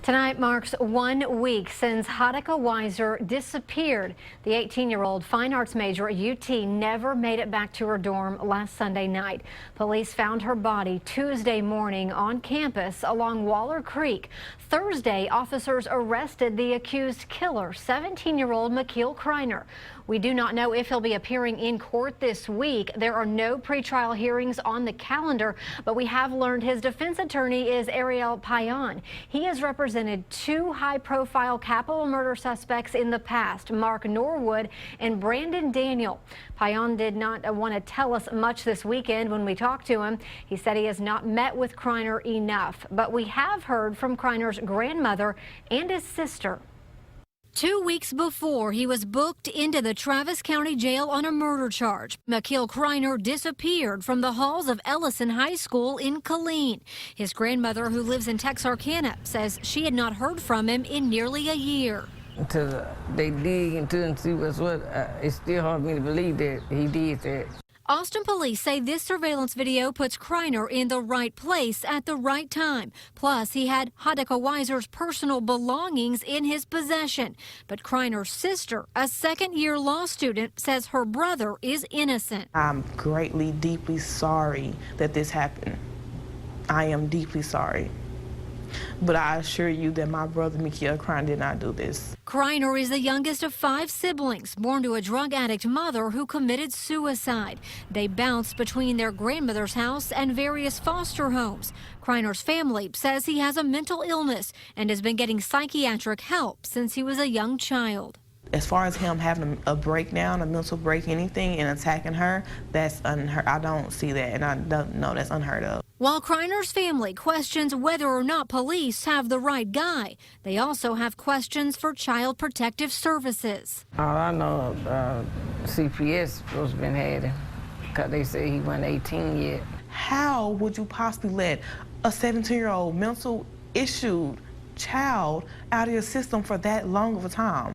Tonight marks 1 week since Hadika Weiser disappeared. The 18-year-old fine arts major at UT never made it back to her dorm last Sunday night. Police found her body Tuesday morning on campus along Waller Creek. Thursday, officers arrested the accused killer, 17-year-old Criner. We do not know if he'll be appearing in court this week. There are no pretrial hearings on the calendar, but we have learned his defense attorney is Ariel Payan. He has represented two high-profile capital murder suspects in the past, Mark Norwood and Brandon Daniel. Payan did not want to tell us much this weekend when we talked to him. He said he has not met with Criner enough, but we have heard from Criner's grandmother and his sister. 2 weeks before he was booked into the Travis County Jail on a murder charge, Criner disappeared from the halls of Ellison High School in Killeen. His grandmother, who lives in Texarkana, says she had not heard from him in nearly a year. Until they dig into and see what's what, it's still hard for me to believe that he did that. Austin police say this surveillance video puts Criner in the right place at the right time. Plus, he had Hadika Weiser's personal belongings in his possession. But Criner's sister, a second-year law student, says her brother is innocent. I'm greatly, deeply sorry that this happened. I am deeply sorry. But I assure you that my brother, Criner, did not do this. Criner is the youngest of 5 siblings, born to a drug addict mother who committed suicide. They bounced between their grandmother's house and various foster homes. Criner's family says he has a mental illness and has been getting psychiatric help since he was a young child. As far as him having a breakdown, a mental break, anything, and attacking her, that's unheard. I don't see that, and I don't know that's unheard of. While Criner's family questions whether or not police have the right guy, they also have questions for Child Protective Services. All I know, CPS supposed to been had him because they say he wasn't 18 yet. How would you possibly let a 17-year-old mental issued child out of your system for that long of a time?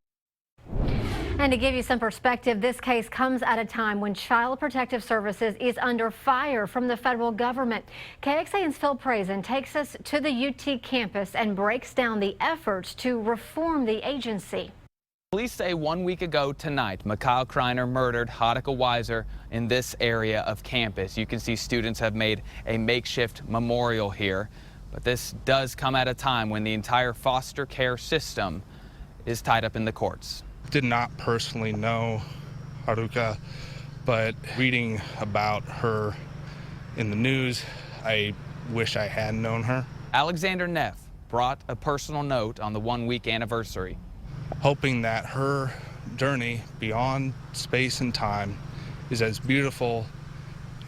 And to give you some perspective, this case comes at a time when Child Protective Services is under fire from the federal government. KXAN's Phil Prazen takes us to the UT campus and breaks down the efforts to reform the agency. Police say 1 week ago tonight, Criner murdered Hadika Weiser in this area of campus. You can see students have made a makeshift memorial here, but this does come at a time when the entire foster care system is tied up in the courts. Did not personally know Hadika, but reading about her in the news, I wish I had known her. Alexander Neff brought a personal note on the 1 week anniversary. Hoping that her journey beyond space and time is as beautiful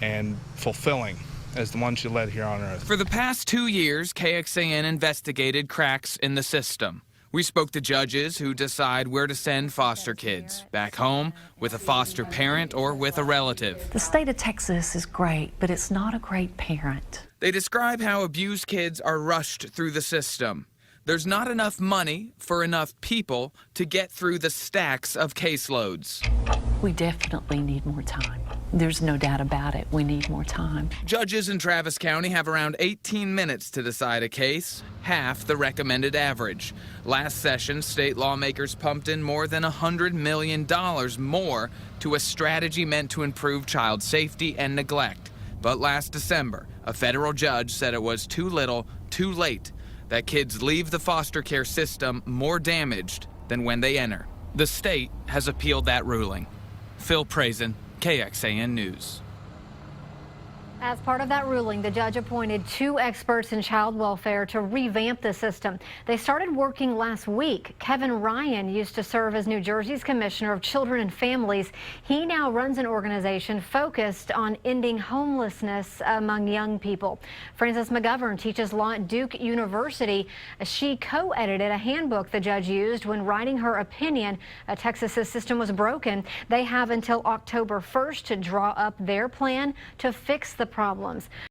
and fulfilling as the one she led here on Earth. For the past 2 years, KXAN investigated cracks in the system. We spoke to judges who decide where to send foster kids, back home, with a foster parent, or with a relative. The state of Texas is great, but it's not a great parent. They describe how abused kids are rushed through the system. There's not enough money for enough people to get through the stacks of caseloads. We definitely need more time. There's no doubt about it. We need more time. Judges in Travis County have around 18 minutes to decide a case, half the recommended average. Last session, state lawmakers pumped in more than $100 million more to a strategy meant to improve child safety and neglect. But last December, a federal judge said it was too little, too late, that kids leave the foster care system more damaged than when they enter. The state has appealed that ruling. Phil Prazen, KXAN News. As part of that ruling, the judge appointed 2 experts in child welfare to revamp the system. They started working last week. Kevin Ryan used to serve as New Jersey's Commissioner of Children and Families. He now runs an organization focused on ending homelessness among young people. Frances McGovern teaches law at Duke University. She co-edited a handbook the judge used when writing her opinion Texas's system was broken. They have until October 1st to draw up their plan to fix the problems.